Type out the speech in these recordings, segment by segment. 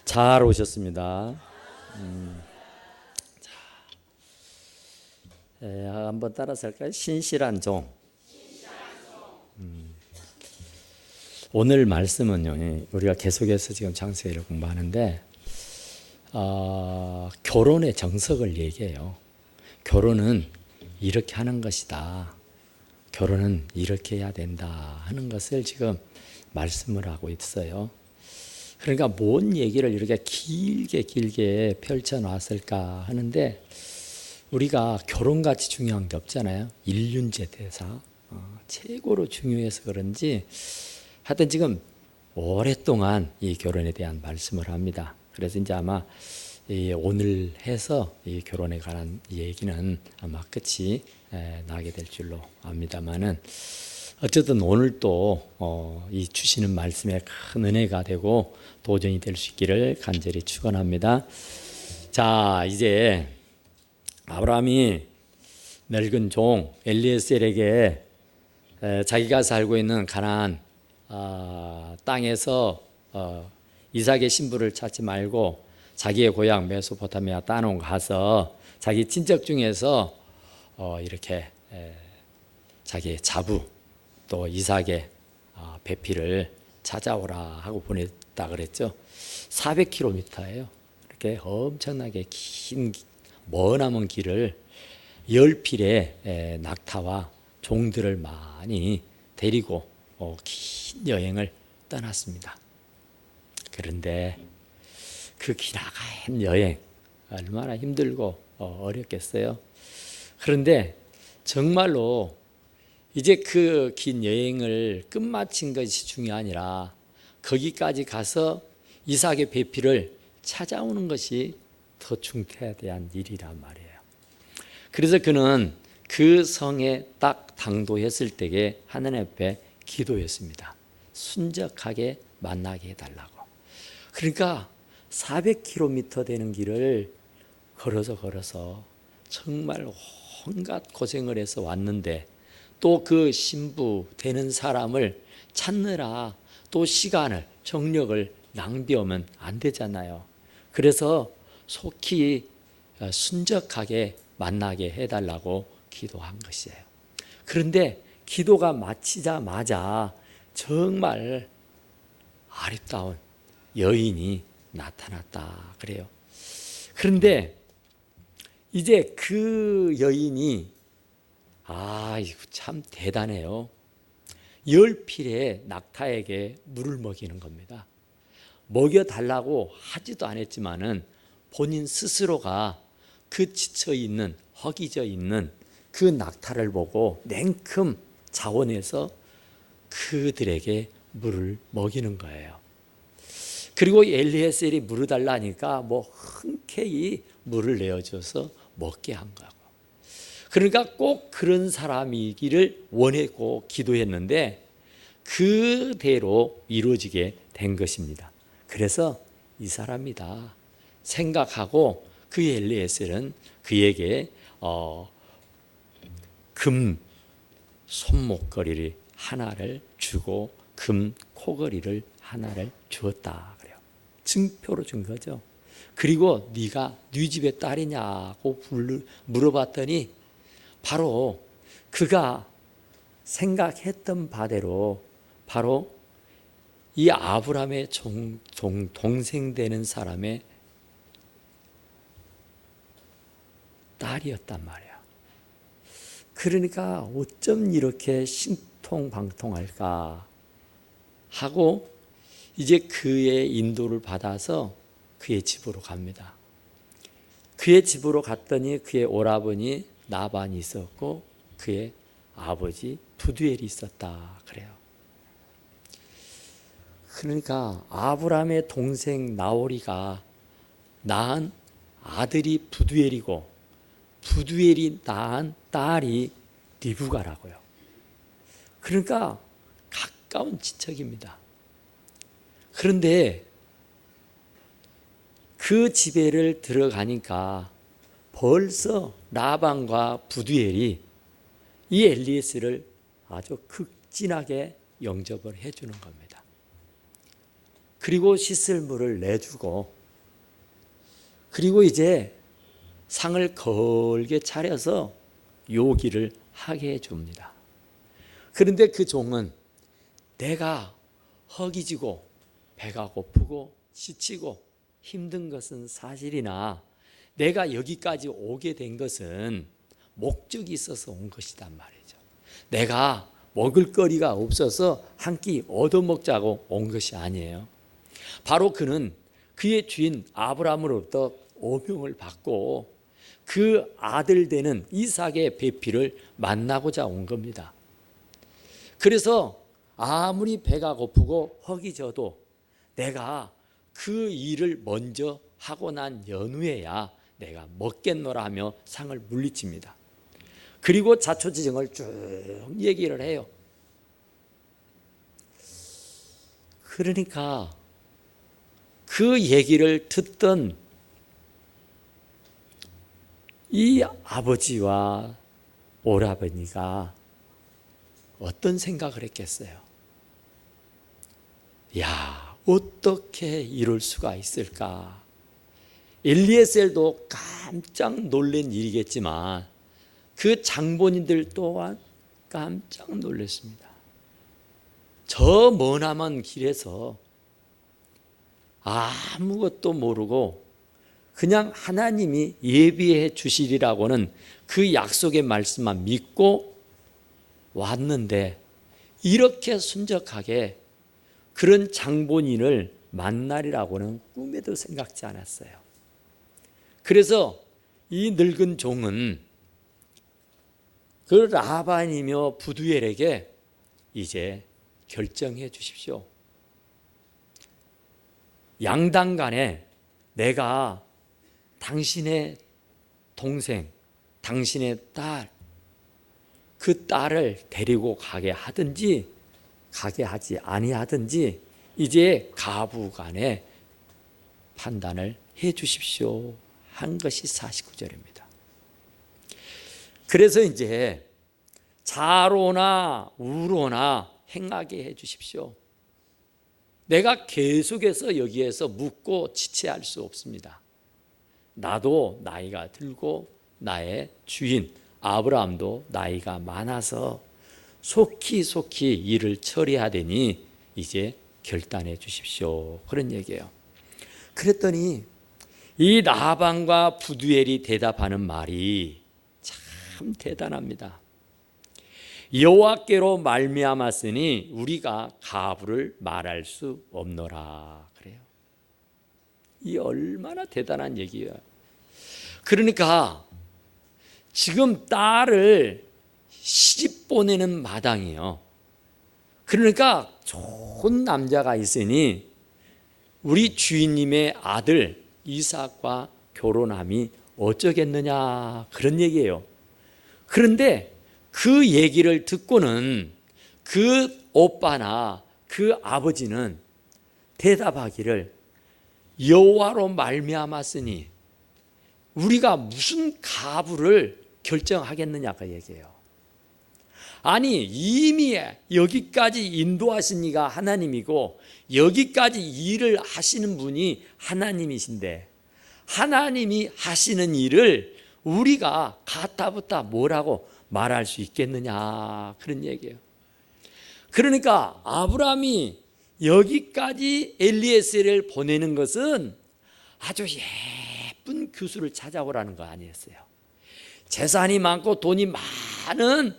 잘 오셨습니다. 한번 따라서 할까요? 신실한 종. 오늘 말씀은요, 우리가 계속해서 지금 창세기를 공부하는데 결혼의 정석을 얘기해요. 결혼은 이렇게 하는 것이다. 결혼은 이렇게 해야 된다 하는 것을 지금 말씀을 하고 있어요. 그러니까 뭔 얘기를 이렇게 길게 펼쳐놨을까 하는데, 우리가 결혼같이 중요한 게 없잖아요. 일륜제 대사 최고로 중요해서 그런지 하여튼 지금 오랫동안 이 결혼에 대한 말씀을 합니다. 그래서 이제 아마 오늘 해서 이 결혼에 관한 얘기는 아마 끝이 나게 될 줄로 압니다만은, 어쨌든 오늘 또 이 주시는 말씀에 큰 은혜가 되고 도전이 될 수 있기를 간절히 축원합니다. 자, 이제 아브라함이 늙은 종 엘리에셀에게 자기가 살고 있는 가나안 땅에서 이삭의 신부를 찾지 말고 자기의 고향 메소포타미아 땅으로 가서 자기 친척 중에서 이렇게 자기의 자부 또 이삭의 배필을 찾아오라 하고 보냈다 그랬죠. 400km예요. 이렇게 엄청나게 긴 머나먼 길을 10필의 낙타와 종들을 많이 데리고 긴 여행을 떠났습니다. 그런데 그 기나긴 여행 얼마나 힘들고 어렵겠어요. 그런데 정말로 이제 그 긴 여행을 끝마친 것이 중요한 아니라 거기까지 가서 이삭의 배필을 찾아오는 것이 더 중대한 일이란 말이에요. 그래서 그는 그 성에 딱 당도했을 때에 하나님 앞에 기도했습니다. 순적하게 만나게 해달라고. 그러니까 400km 되는 길을 걸어서 정말 온갖 고생을 해서 왔는데, 또 그 신부 되는 사람을 찾느라 또 시간을 정력을 낭비하면 안 되잖아요. 그래서 속히 순적하게 만나게 해달라고 기도한 것이에요. 그런데 기도가 마치자마자 정말 아름다운 여인이 나타났다 그래요. 그런데 이제 그 여인이 이거 참 대단해요. 10필의 낙타에게 물을 먹이는 겁니다. 먹여달라고 하지도 않았지만은 본인 스스로가 그 지쳐있는 허기져 있는 그 낙타를 보고 냉큼 자원해서 그들에게 물을 먹이는 거예요. 그리고 엘리에셀이 물을 달라니까 흔쾌히 물을 내어줘서 먹게 한 거고. 그러니까 꼭 그런 사람이기를 원했고 기도했는데 그대로 이루어지게 된 것입니다. 그래서 이 사람이다 생각하고 그 엘리에셀은 그에게 금 손목걸이를 하나를 주고 금 코걸이를 하나를 주었다 그래요. 증표로 준 거죠. 그리고 네가 네 집의 딸이냐고 물어봤더니 바로 그가 생각했던 바대로 바로 이 아브라함의 동생 되는 사람의 딸이었단 말이야. 그러니까 어쩜 이렇게 신통방통할까 하고 이제 그의 인도를 받아서 그의 집으로 갑니다. 그의 집으로 갔더니 그의 오라버니 나반이 있었고 그의 아버지 부두엘이 있었다 그래요. 그러니까 아브라함의 동생 나홀이가 낳은 아들이 부두엘이고 부두엘이 낳은 딸이 리브가라고요. 그러니까 가까운 친척입니다. 그런데 그 집에를 들어가니까 벌써 라반과 부두엘이 이 엘리에셀을 아주 극진하게 영접을 해주는 겁니다. 그리고 씻을 물을 내주고 그리고 이제 상을 걸게 차려서 요기를 하게 해줍니다. 그런데 그 종은 내가 허기지고 배가 고프고 지치고 힘든 것은 사실이나 내가 여기까지 오게 된 것은 목적이 있어서 온 것이단 말이죠. 내가 먹을 거리가 없어서 한 끼 얻어먹자고 온 것이 아니에요. 바로 그는 그의 주인 아브라함으로부터 오명을 받고 그 아들 되는 이삭의 배필을 만나고자 온 겁니다. 그래서 아무리 배가 고프고 허기져도 내가 그 일을 먼저 하고 난 연후에야 내가 먹겠노라 하며 상을 물리칩니다. 그리고 자초지종을 쭉 얘기를 해요. 그러니까 그 얘기를 듣던 이 아버지와 오라버니가 어떤 생각을 했겠어요? 야, 어떻게 이럴 수가 있을까? 엘리에셀도 깜짝 놀란 일이겠지만 그 장본인들 또한 깜짝 놀랐습니다. 저 머나먼 길에서 아무것도 모르고 그냥 하나님이 예비해 주시리라고는 그 약속의 말씀만 믿고 왔는데 이렇게 순적하게 그런 장본인을 만나리라고는 꿈에도 생각지 않았어요. 그래서 이 늙은 종은 그 라반이며 부두엘에게 이제 결정해 주십시오. 양당 간에 내가 당신의 동생, 당신의 딸, 그 딸을 데리고 가게 하든지 가게 하지 아니하든지 이제 가부 간에 판단을 해 주십시오 한 것이 49절입니다. 그래서 이제 자로나 우로나 행하게 해 주십시오. 내가 계속해서 여기에서 묵고 지체할 수 없습니다. 나도 나이가 들고 나의 주인 아브라함도 나이가 많아서 속히 일을 처리하되니 이제 결단해 주십시오. 그런 얘기예요. 그랬더니 이 라반과 부두엘이 대답하는 말이 참 대단합니다. 여호와께로 말미암았으니 우리가 가부를 말할 수 없노라 그래요. 이 얼마나 대단한 얘기예요. 그러니까 지금 딸을 시집 보내는 마당이에요. 그러니까 좋은 남자가 있으니 우리 주인님의 아들 이삭과 결혼함이 어쩌겠느냐 그런 얘기예요. 그런데 그 얘기를 듣고는 그 오빠나 그 아버지는 대답하기를 여호와로 말미암았으니 우리가 무슨 가부를 결정하겠느냐고 얘기해요. 아니 이미 여기까지 인도하신 이가 하나님이고 여기까지 일을 하시는 분이 하나님이신데 하나님이 하시는 일을 우리가 가타부타 뭐라고 말할 수 있겠느냐 그런 얘기예요. 그러니까 아브라함이 여기까지 엘리에셀을 보내는 것은 아주 예쁜 교수를 찾아오라는 거 아니었어요. 재산이 많고 돈이 많은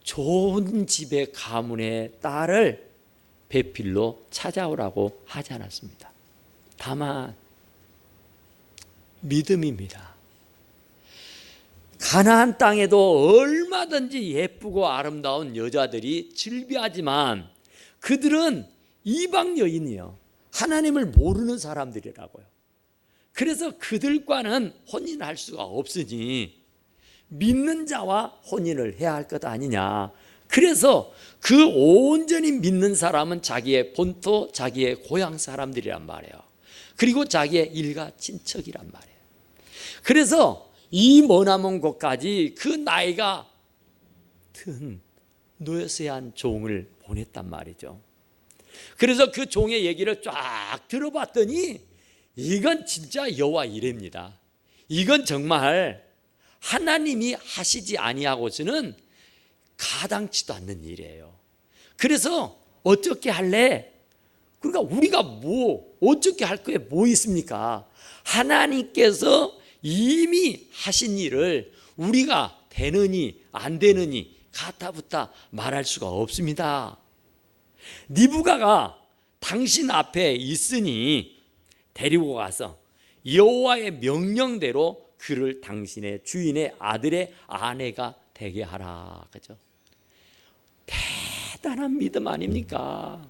좋은 집의 가문의 딸을 배필로 찾아오라고 하지 않았습니다. 다만 믿음입니다. 가나안 땅에도 얼마든지 예쁘고 아름다운 여자들이 즐비하지만 그들은 이방 여인이요, 하나님을 모르는 사람들이라고요. 그래서 그들과는 혼인할 수가 없으니 믿는 자와 혼인을 해야 할 것 아니냐. 그래서 그 온전히 믿는 사람은 자기의 본토, 자기의 고향 사람들이란 말이에요. 그리고 자기의 일가 친척이란 말이에요. 그래서 이 머나먼 곳까지 그 나이가 든 노여세한 종을 보냈단 말이죠. 그래서 그 종의 얘기를 쫙 들어봤더니 이건 진짜 여호와 이레입니다. 이건 정말 하나님이 하시지 아니하고서는 가당치도 않는 일이에요. 그래서 어떻게 할래? 그러니까 우리가 어떻게 할 거에 뭐 있습니까? 하나님께서 이미 하신 일을 우리가 되느니 안 되느니 가타부타 말할 수가 없습니다. 니부가가 당신 앞에 있으니 데리고 가서 여호와의 명령대로 그를 당신의 주인의 아들의 아내가 되게 하라. 그죠? 대단한 믿음 아닙니까?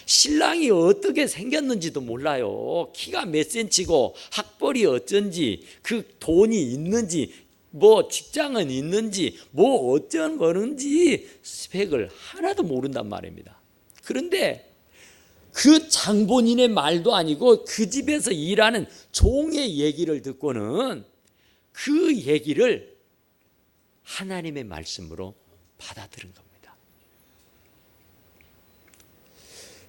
신랑이 어떻게 생겼는지도 몰라요. 키가 몇 센치고 학벌이 어쩐지, 그 돈이 있는지, 뭐 직장은 있는지, 뭐 어쩐 거는지 스펙을 하나도 모른단 말입니다. 그런데 그 장본인의 말도 아니고 그 집에서 일하는 종의 얘기를 듣고는 그 얘기를 하나님의 말씀으로 받아들인 겁니다.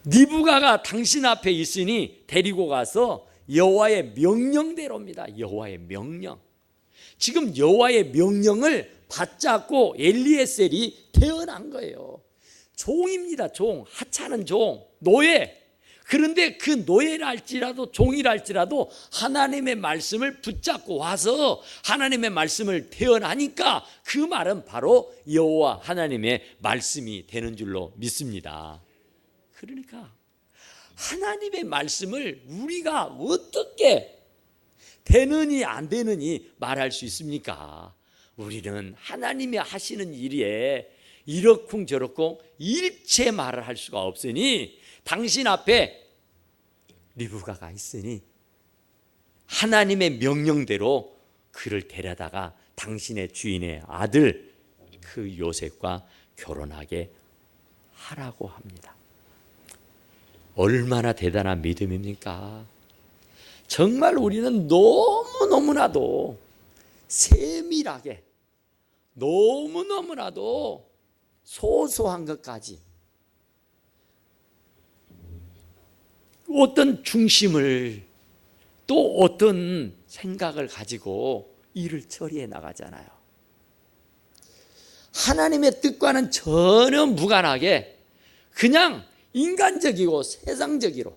니부가가 당신 앞에 있으니 데리고 가서 여호와의 명령대로입니다. 여호와의 명령. 지금 여호와의 명령을 받잡고 엘리에셀이 태어난 거예요. 종입니다. 종. 하찮은 종. 노예. 그런데 그 노예랄지라도 종이랄지라도 하나님의 말씀을 붙잡고 와서 하나님의 말씀을 태어나니까 그 말은 바로 여호와 하나님의 말씀이 되는 줄로 믿습니다. 그러니까 하나님의 말씀을 우리가 어떻게 되느니 안 되느니 말할 수 있습니까? 우리는 하나님이 하시는 일에 이러쿵저러쿵 일체 말을 할 수가 없으니 당신 앞에 리브가가 있으니 하나님의 명령대로 그를 데려다가 당신의 주인의 아들 그 요셉과 결혼하게 하라고 합니다. 얼마나 대단한 믿음입니까? 정말 우리는 너무너무나도 세밀하게 너무너무나도 소소한 것까지 어떤 중심을 또 어떤 생각을 가지고 일을 처리해 나가잖아요. 하나님의 뜻과는 전혀 무관하게 그냥 인간적이고 세상적이로.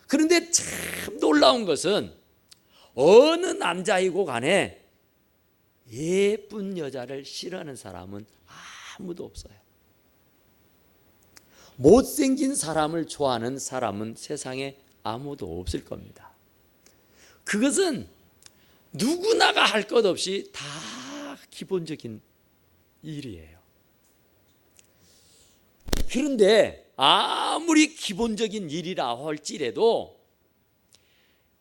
그런데 참 놀라운 것은 어느 남자이고 간에 예쁜 여자를 싫어하는 사람은 아무도 없어요. 못생긴 사람을 좋아하는 사람은 세상에 아무도 없을 겁니다. 그것은 누구나가 할 것 없이 다 기본적인 일이에요. 그런데 아무리 기본적인 일이라 할지라도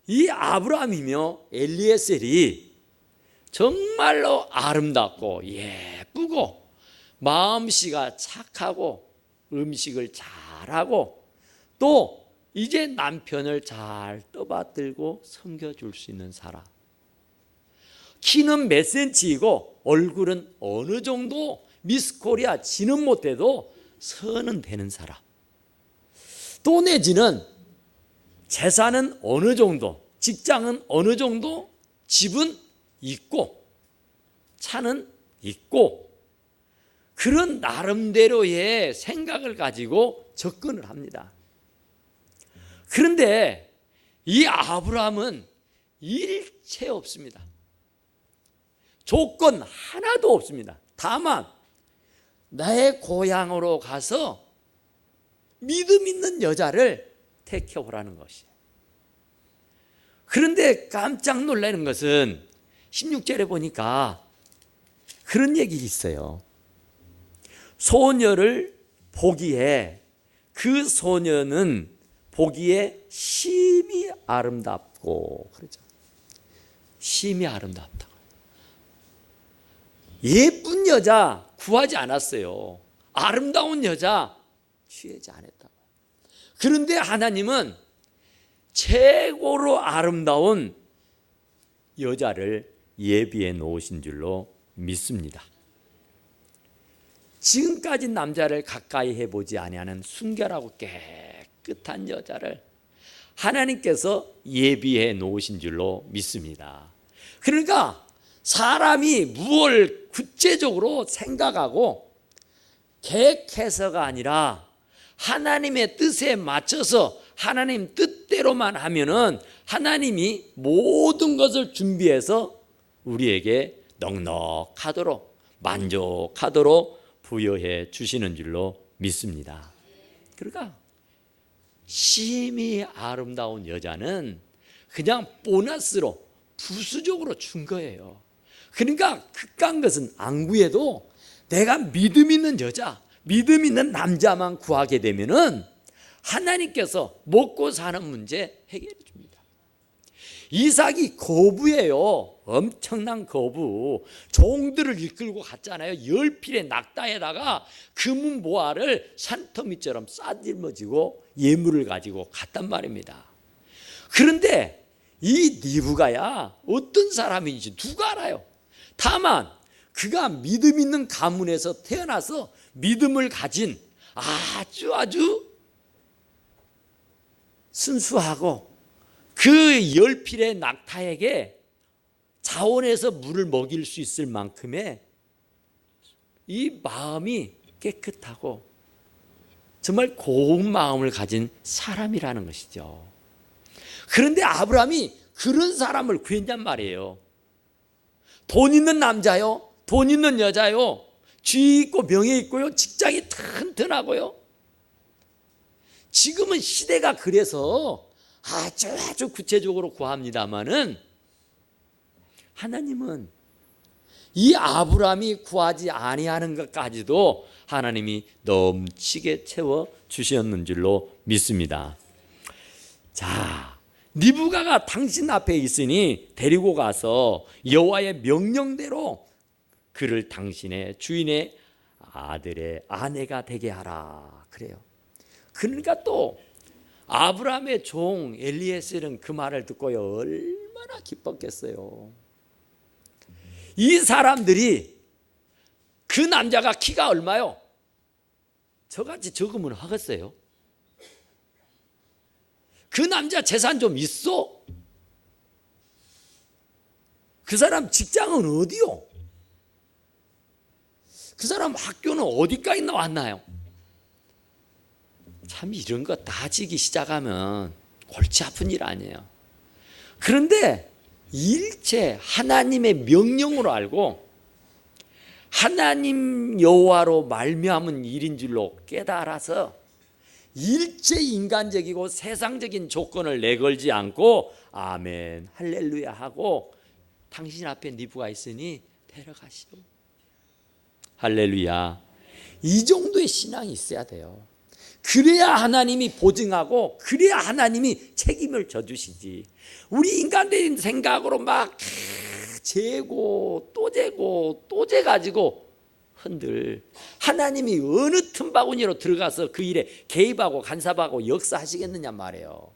이 아브라함이며 엘리에셀이 정말로 아름답고 예쁘고 마음씨가 착하고 음식을 잘하고 또 이제 남편을 잘 떠받들고 섬겨줄 수 있는 사람. 키는 몇 센치이고 얼굴은 어느 정도 미스코리아 지는 못해도 선은 되는 사람. 또 내지는 재산은 어느 정도, 직장은 어느 정도, 집은 있고 차는 있고 그런 나름대로의 생각을 가지고 접근을 합니다. 그런데 이 아브라함은 일체 없습니다. 조건 하나도 없습니다. 다만 나의 고향으로 가서 믿음 있는 여자를 택해보라는 것이에요. 그런데 깜짝 놀라는 것은 16절에 보니까 그런 얘기 있어요. 소녀를 보기에 그 소녀는 보기에 심히 아름답고 그러죠. 심히 아름답다고. 예쁜 여자 구하지 않았어요. 아름다운 여자 취하지 않았다고. 그런데 하나님은 최고로 아름다운 여자를 예비해 놓으신 줄로 믿습니다. 지금까지 남자를 가까이 해보지 아니하는 순결하고 깨끗한 여자를 하나님께서 예비해 놓으신 줄로 믿습니다. 그러니까 사람이 무엇을 구체적으로 생각하고 계획해서가 아니라 하나님의 뜻에 맞춰서 하나님 뜻대로만 하면은 하나님이 모든 것을 준비해서 우리에게 넉넉하도록 만족하도록 부여해 주시는 줄로 믿습니다. 그러니까 심히 아름다운 여자는 그냥 보너스로 부수적으로 준 거예요. 그러니까 극한 것은 안 구해도 내가 믿음 있는 여자, 믿음 있는 남자만 구하게 되면은 하나님께서 먹고 사는 문제 해결해 줍니다. 이삭이 거부예요. 엄청난 거부. 종들을 이끌고 갔잖아요. 10필의 낙타에다가 금은 보화를 산더미처럼 싸들머지고 예물을 가지고 갔단 말입니다. 그런데 이 리브가야 어떤 사람인지 누가 알아요? 다만 그가 믿음 있는 가문에서 태어나서 믿음을 가진 아주 순수하고 그 10필의 낙타에게 자원해서 물을 먹일 수 있을 만큼의 이 마음이 깨끗하고 정말 고운 마음을 가진 사람이라는 것이죠. 그런데 아브라함이 그런 사람을 구했단 말이에요. 돈 있는 남자요, 돈 있는 여자요, 지위 있고 명예 있고요, 직장이 튼튼하고요. 지금은 시대가 그래서 아주 구체적으로 구합니다마는 하나님은 이 아브라함이 구하지 아니하는 것까지도 하나님이 넘치게 채워 주셨는 줄로 믿습니다. 자, 리브가가 당신 앞에 있으니 데리고 가서 여호와의 명령대로 그를 당신의 주인의 아들의 아내가 되게 하라 그래요. 그러니까 또 아브라함의 종 엘리에셀은 그 말을 듣고요 얼마나 기뻤겠어요. 이 사람들이 그 남자가 키가 얼마요? 저같이 적으면 하겠어요? 그 남자 재산 좀 있어? 그 사람 직장은 어디요? 그 사람 학교는 어디까지 나왔나요? 참 이런 거 따지기 시작하면 골치 아픈 일 아니에요. 그런데 일체 하나님의 명령으로 알고 하나님 여호와로 말미암은 일인 줄로 깨달아서 일체 인간적이고 세상적인 조건을 내걸지 않고 아멘 할렐루야 하고 당신 앞에 리브가 있으니 데려가시오. 할렐루야. 이 정도의 신앙이 있어야 돼요. 그래야 하나님이 보증하고 그래야 하나님이 책임을 져주시지. 우리 인간적인 생각으로 막 재고 또 재고 또 재가지고 흔들 하나님이 어느 틈바구니로 들어가서 그 일에 개입하고 간섭하고 역사하시겠느냐 말이에요.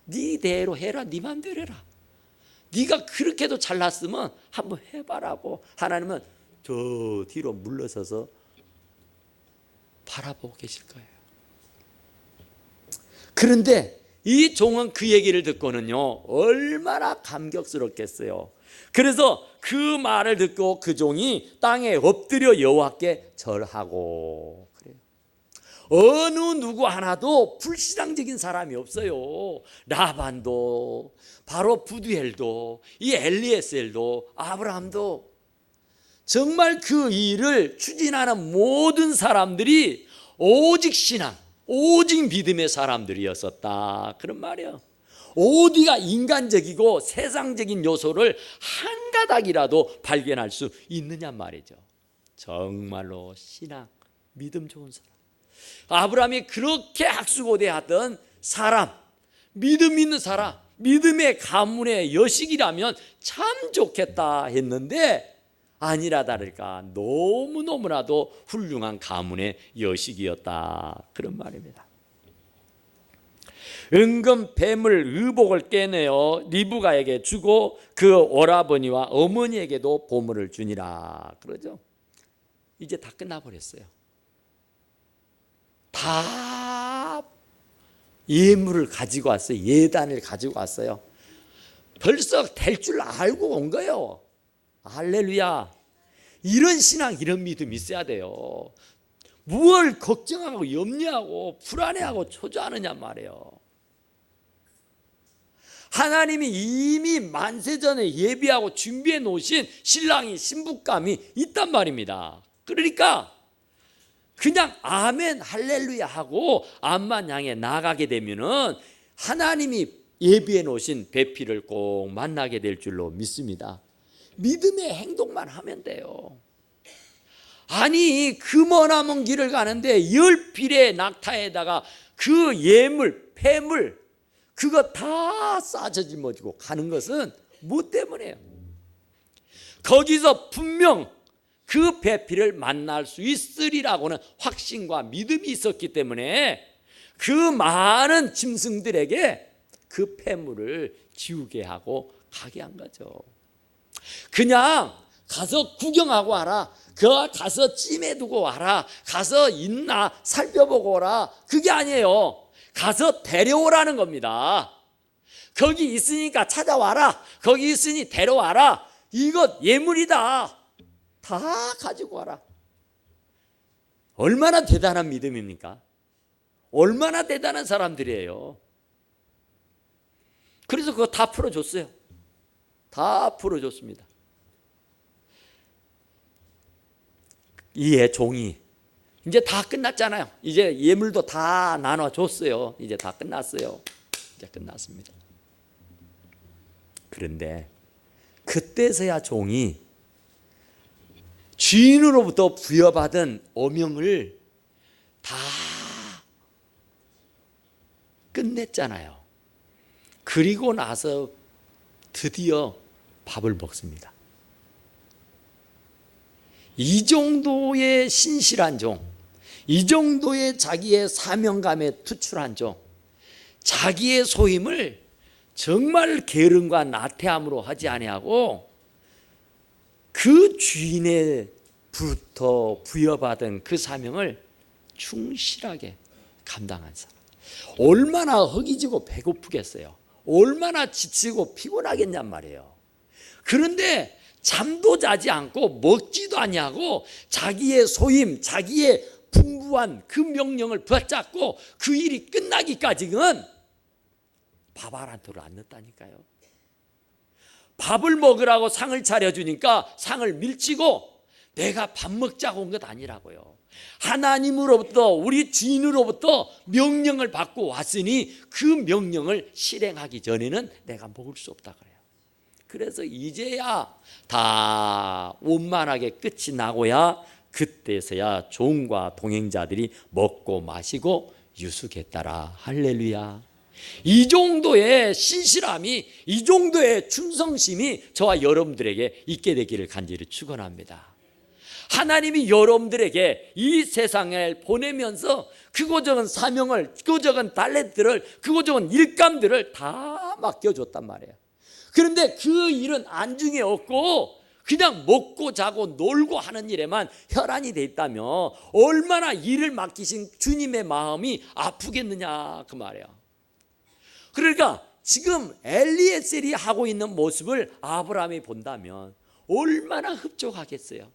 네 대로 해라. 네 맘대로 해라. 네가 그렇게도 잘났으면 한번 해봐라고 하나님은 저 뒤로 물러서서 바라보고 계실 거예요. 그런데 이 종은 그 얘기를 듣고는요 얼마나 감격스럽겠어요. 그래서 그 말을 듣고 그 종이 땅에 엎드려 여호와께 절하고 그래요. 어느 누구 하나도 불신앙적인 사람이 없어요. 라반도 바로 부두엘도 이 엘리에셀도 아브라함도 정말 그 일을 추진하는 모든 사람들이 오직 신앙 오직 믿음의 사람들이었었다 그런 말이에요. 어디가 인간적이고 세상적인 요소를 한 가닥이라도 발견할 수 있느냐 말이죠. 정말로 신앙 믿음 좋은 사람 아브라함이 그렇게 학수고대하던 사람 믿음 있는 사람 믿음의 가문의 여식이라면 참 좋겠다 했는데 아니라 다를까 너무너무나도 훌륭한 가문의 여식이었다 그런 말입니다. 은금 뱀을 의복을 깨내어 리브가에게 주고 그 오라버니와 어머니에게도 보물을 주니라 그러죠. 이제 다 끝나버렸어요. 다 예물을 가지고 왔어요. 예단을 가지고 왔어요. 벌써 될 줄 알고 온 거예요. 할렐루야. 이런 신앙, 이런 믿음 있어야 돼요. 무엇을 걱정하고 염려하고 불안해하고 초조하느냐 말이에요. 하나님이 이미 만세전에 예비하고 준비해 놓으신 신랑이, 신부감이 있단 말입니다. 그러니까 그냥 아멘 할렐루야 하고 앞만 향해 나가게 되면은 하나님이 예비해 놓으신 배필을 꼭 만나게 될 줄로 믿습니다. 믿음의 행동만 하면 돼요. 아니 그 머나먼 길을 가는데 10필의 낙타에다가 그 예물, 폐물 그거 다 싸져 짊어지고 가는 것은 뭐 때문에요? 거기서 분명 그 배필을 만날 수 있으리라고는 확신과 믿음이 있었기 때문에 그 많은 짐승들에게 그 폐물을 지우게 하고 가게 한 거죠. 그냥 가서 구경하고 와라, 가서 찜해두고 와라, 가서 있나 살펴보고 오라, 그게 아니에요. 가서 데려오라는 겁니다. 거기 있으니까 찾아와라, 거기 있으니 데려와라, 이것 예물이다, 다 가지고 와라. 얼마나 대단한 믿음입니까? 얼마나 대단한 사람들이에요. 그래서 그거 다 풀어줬어요. 다 풀어줬습니다. 이에 종이 이제 다 끝났잖아요. 이제 예물도 다 나눠줬어요. 이제 다 끝났어요. 이제 끝났습니다. 그런데 그때서야 종이 주인으로부터 부여받은 어명을 다 끝냈잖아요. 그리고 나서 드디어 밥을 먹습니다. 이 정도의 신실한 종, 이 정도의 자기의 사명감에 투출한 종, 자기의 소임을 정말 게으름과 나태함으로 하지 아니하고 그 주인의부터 부여받은 그 사명을 충실하게 감당한 사람. 얼마나 허기지고 배고프겠어요. 얼마나 지치고 피곤하겠냔 말이에요. 그런데 잠도 자지 않고 먹지도 아니하고 자기의 소임, 자기의 풍부한 그 명령을 붙잡고 그 일이 끝나기까지는 밥 한 토를 안 넣었다니까요. 밥을 먹으라고 상을 차려주니까 상을 밀치고 내가 밥 먹자고 온 것 아니라고요. 하나님으로부터, 우리 주인으로부터 명령을 받고 왔으니 그 명령을 실행하기 전에는 내가 먹을 수 없다 그래요. 그래서 이제야 다 원만하게 끝이 나고야 그때서야 종과 동행자들이 먹고 마시고 유숙했더라. 할렐루야. 이 정도의 신실함이, 이 정도의 충성심이 저와 여러분들에게 있게 되기를 간절히 축원합니다. 하나님이 여러분들에게 이 세상을 보내면서 그거저건 사명을, 그거저건 달란트를, 그거저건 일감들을 다 맡겨줬단 말이에요. 그런데 그 일은 안중에 없고 그냥 먹고 자고 놀고 하는 일에만 혈안이 돼 있다면 얼마나 일을 맡기신 주님의 마음이 아프겠느냐 그 말이에요. 그러니까 지금 엘리에셀이 하고 있는 모습을 아브라함이 본다면 얼마나 흡족하겠어요.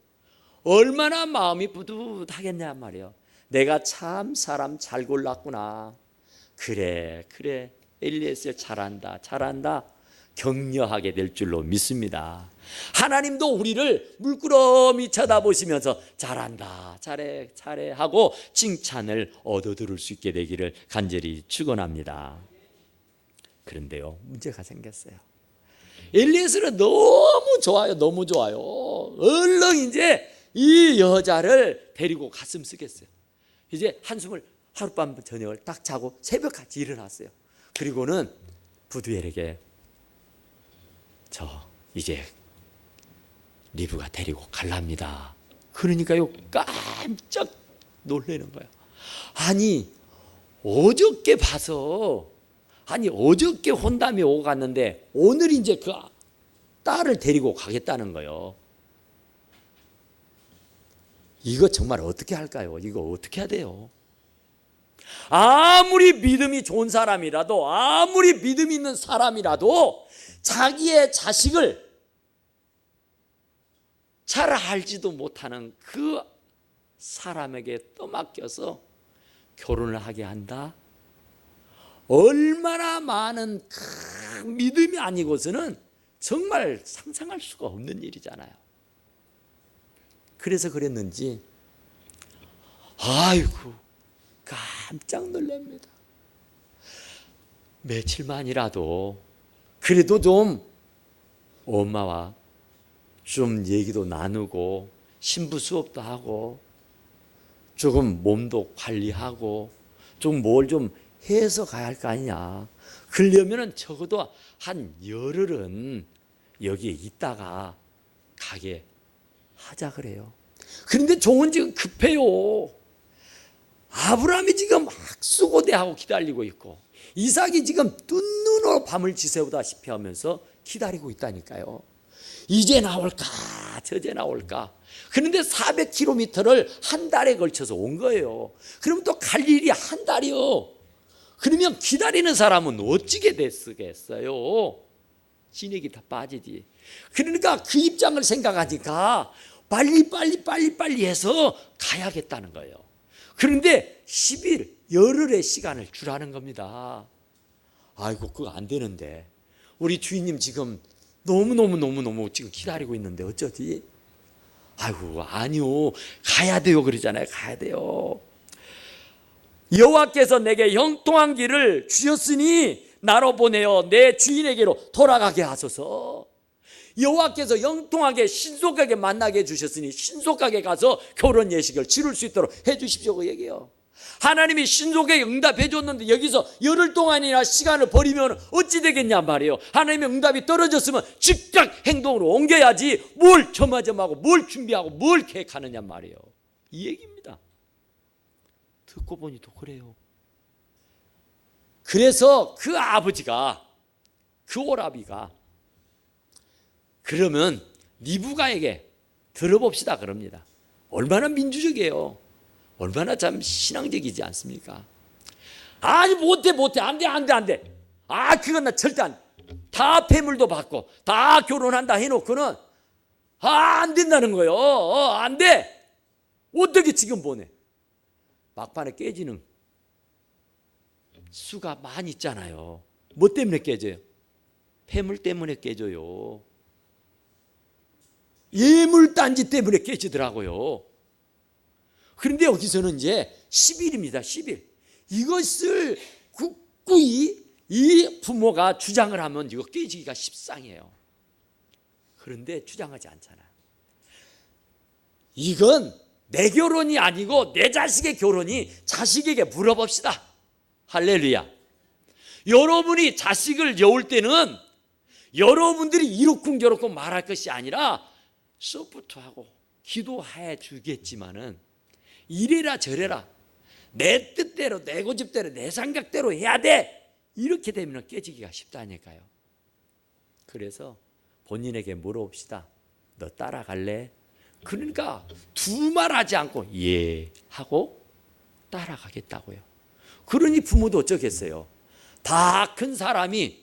얼마나 마음이 뿌듯하겠냐 말이에요. 내가 참 사람 잘 골랐구나. 그래 엘리에셀 잘한다 격려하게 될 줄로 믿습니다. 하나님도 우리를 물끄러미 쳐다보시면서 잘한다, 잘해 하고 칭찬을 얻어들을 수 있게 되기를 간절히 축원합니다. 그런데요, 문제가 생겼어요. 엘리에셀은 너무 좋아요. 얼른 이제 이 여자를 데리고 갔으면 쓰겠어요. 이제 한숨을, 하룻밤 저녁을 딱 자고 새벽같이 일어났어요. 그리고는 부두엘에게 저 이제 리브가 데리고 갈랍니다. 그러니까요 깜짝 놀라는 거예요. 아니 어저께 봐서, 어저께 혼담이 오고 갔는데 오늘 이제 그 딸을 데리고 가겠다는 거예요. 이거 정말 어떻게 할까요? 이거 어떻게 해야 돼요? 아무리 믿음이 좋은 사람이라도, 아무리 믿음 있는 사람이라도 자기의 자식을 잘 알지도 못하는 그 사람에게 떠맡겨서 결혼을 하게 한다? 얼마나 많은 그 믿음이 아니고서는 정말 상상할 수가 없는 일이잖아요. 그래서 그랬는지 아이고 깜짝 놀랍니다. 며칠만이라도 그래도 좀 엄마와 좀 얘기도 나누고 신부 수업도 하고 조금 몸도 관리하고 좀 뭘 좀 해서 가야 할 거 아니냐. 그러려면 적어도 한 열흘은 여기에 있다가 가게 하자 그래요. 그런데 종은 지금 급해요. 아브라함이 지금 학수고대하고 기다리고 있고 이삭이 지금 뜬 눈으로 밤을 지새우다시피 하면서 기다리고 있다니까요. 이제 나올까 저제 나올까. 그런데 400km를 한 달에 걸쳐서 온 거예요. 그러면 또 갈 일이 한 달이요. 그러면 기다리는 사람은 어찌게 됐겠어요? 진액이 다 빠지지. 그러니까 그 입장을 생각하니까 빨리 해서 가야겠다는 거예요. 그런데 10일 열흘의 시간을 주라는 겁니다. 아이고 그거 안 되는데 우리 주인님 지금 너무 지금 기다리고 있는데 어쩌지? 아이고 아니요 가야 돼요 그러잖아요. 가야 돼요. 여호와께서 내게 형통한 길을 주셨으니 나로 보내어 내 주인에게로 돌아가게 하소서. 여호와께서 형통하게 신속하게 만나게 해주셨으니 신속하게 가서 결혼 예식을 치를 수 있도록 해주십시오 그 얘기예요. 하나님이 신속하게 응답해 줬는데 여기서 열흘 동안이나 시간을 버리면 어찌 되겠냐 말이에요. 하나님의 응답이 떨어졌으면 즉각 행동으로 옮겨야지 뭘 조마조마하고 뭘 준비하고 뭘 계획하느냐 말이에요. 이 얘기입니다. 듣고 보니 또 그래요. 그래서 그 아버지가 그 오라비가 그러면 리브가에게 들어봅시다 그럽니다. 얼마나 민주적이에요. 얼마나 참 신앙적이지 않습니까? 아니 못해 안돼. 아 그건 나 절대 안 돼. 다 폐물도 받고 다 결혼한다 해놓고는 안 된다는 거예요. 안 돼. 어떻게 지금 보내? 막판에 깨지는 수가 많이 있잖아요. 뭐 때문에 깨져요? 폐물 때문에 깨져요. 예물단지 때문에 깨지더라고요. 그런데 여기서는 이제 10일입니다. 10일. 이것을 굳이 이 부모가 주장을 하면 이거 깨지기가 십상이에요. 그런데 주장하지 않잖아요. 이건 내 결혼이 아니고 내 자식의 결혼이 자식에게 물어봅시다. 할렐루야. 여러분이 자식을 여울 때는 여러분들이 이렇쿵저렇쿵 말할 것이 아니라 소프트하고 기도해 주겠지만은 이래라 저래라 내 뜻대로 내 고집대로 내 생각대로 해야 돼. 이렇게 되면 깨지기가 쉽다니까요. 그래서 본인에게 물어봅시다. 너 따라갈래? 그러니까 두말하지 않고 예 하고 따라가겠다고요. 그러니 부모도 어쩌겠어요. 다 큰 사람이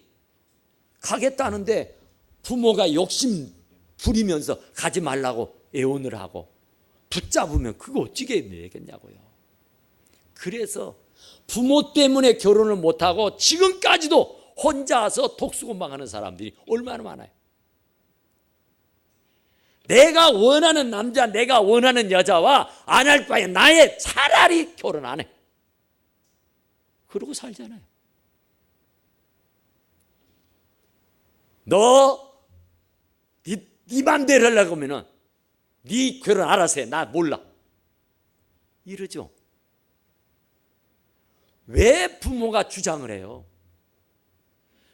가겠다는데 부모가 욕심 부리면서 가지 말라고 애원을 하고 붙잡으면 그거 어찌게 되겠냐고요. 그래서 부모 때문에 결혼을 못하고 지금까지도 혼자서 독수공방하는 사람들이 얼마나 많아요. 내가 원하는 남자, 내가 원하는 여자와 안 할 바에 나의 차라리 결혼 안 해. 그러고 살잖아요. 너 네 맘대로 하려고 하면은 네 결혼 알아서 해. 나 몰라. 이러죠. 왜 부모가 주장을 해요?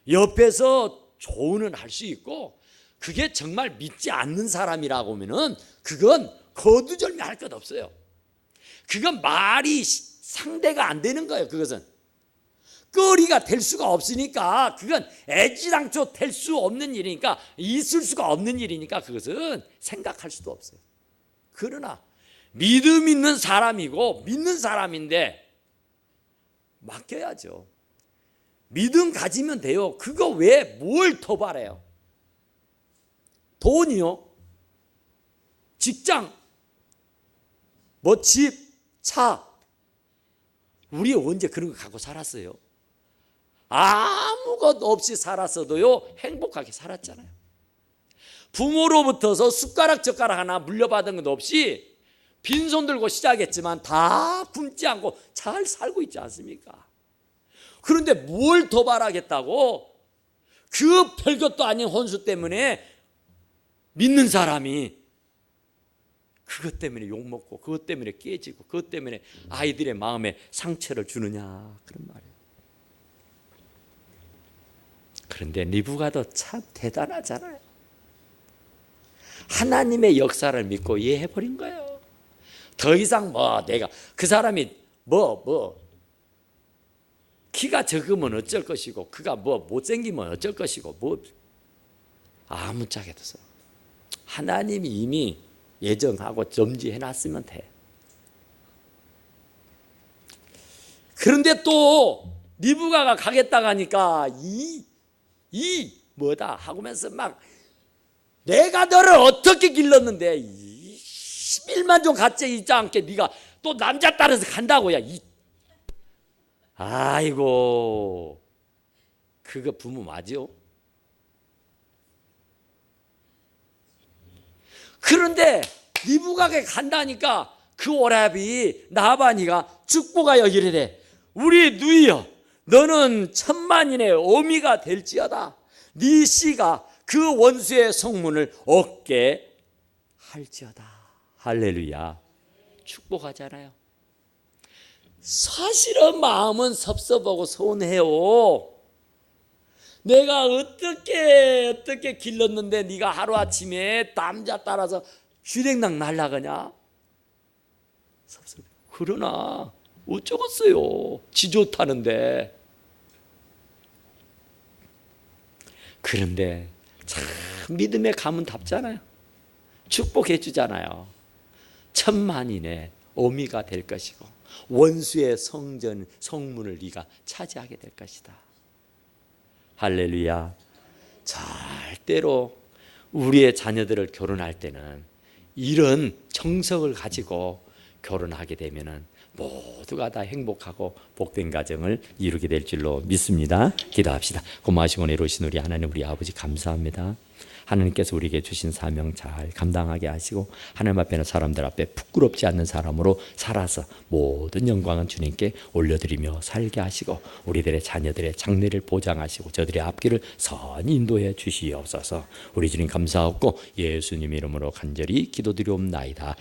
옆에서 조언은 할 수 있고 그게 정말 믿지 않는 사람이라고 하면은 그건 거두절미할 것 없어요. 그건 말이 상대가 안 되는 거예요. 그것은 거리가 될 수가 없으니까 그건 애지당초 될 수 없는 일이니까 있을 수가 없는 일이니까 그것은 생각할 수도 없어요. 그러나 믿음 있는 사람이고 믿는 사람인데 맡겨야죠. 믿음 가지면 돼요. 그거 왜 뭘 더 바래요? 돈이요? 직장? 뭐 집? 차? 우리 언제 그런 거 갖고 살았어요? 아무것도 없이 살았어도요 행복하게 살았잖아요. 부모로부터서 숟가락 젓가락 하나 물려받은 것도 없이 빈손 들고 시작했지만 다 굶지 않고 잘 살고 있지 않습니까? 그런데 뭘 더 바라겠다고? 그 별것도 아닌 혼수 때문에 믿는 사람이 그것 때문에 욕먹고 그것 때문에 깨지고 그것 때문에 아이들의 마음에 상처를 주느냐 그런 말이에요. 그런데 리브가도 참 대단하잖아요. 하나님의 역사를 믿고 이해해버린 거예요. 더 이상 내가 그 사람이 키가 적으면 어쩔 것이고 그가 못생기면 어쩔 것이고 아무짝에도 하나님이 이미 예정하고 점지해놨으면 돼. 그런데 또 리브가가 가겠다고 하니까 뭐다 하고면서 막 내가 너를 어떻게 길렀는데 11만 종 갖지 있지 않게 네가 또 남자 따라서 간다고야. 아이고 그거 부모 맞죠? 그런데 리브가게 간다니까 그 오라비 나바니가 축복하여 이르되 우리 누이여 너는 천만인의 어미가 될지어다. 네 씨가 그 원수의 성문을 얻게 할지어다. 할렐루야. 축복하잖아요. 사실은 마음은 섭섭하고 서운해요. 내가 어떻게 길렀는데 네가 하루아침에 남자 따라서 쥐랭당 날라가냐? 섭섭해. 그러나 어쩌겠어요. 지 좋다는데. 그런데 참 믿음의 가문답잖아요. 축복해 주잖아요. 천만인의 어미가 될 것이고 원수의 성문을 네가 차지하게 될 것이다. 할렐루야. 절대로 우리의 자녀들을 결혼할 때는 이런 정석을 가지고 결혼하게 되면은 모두가 다 행복하고 복된 가정을 이루게 될 줄로 믿습니다. 기도합시다. 고마우시고 이루신 우리 하나님 우리 아버지 감사합니다. 하나님께서 우리에게 주신 사명 잘 감당하게 하시고 하나님 앞에는 사람들 앞에 부끄럽지 않는 사람으로 살아서 모든 영광은 주님께 올려드리며 살게 하시고 우리들의 자녀들의 장래를 보장하시고 저들의 앞길을 선히 인도해 주시옵소서. 우리 주님 감사하고 예수님 이름으로 간절히 기도드리옵나이다.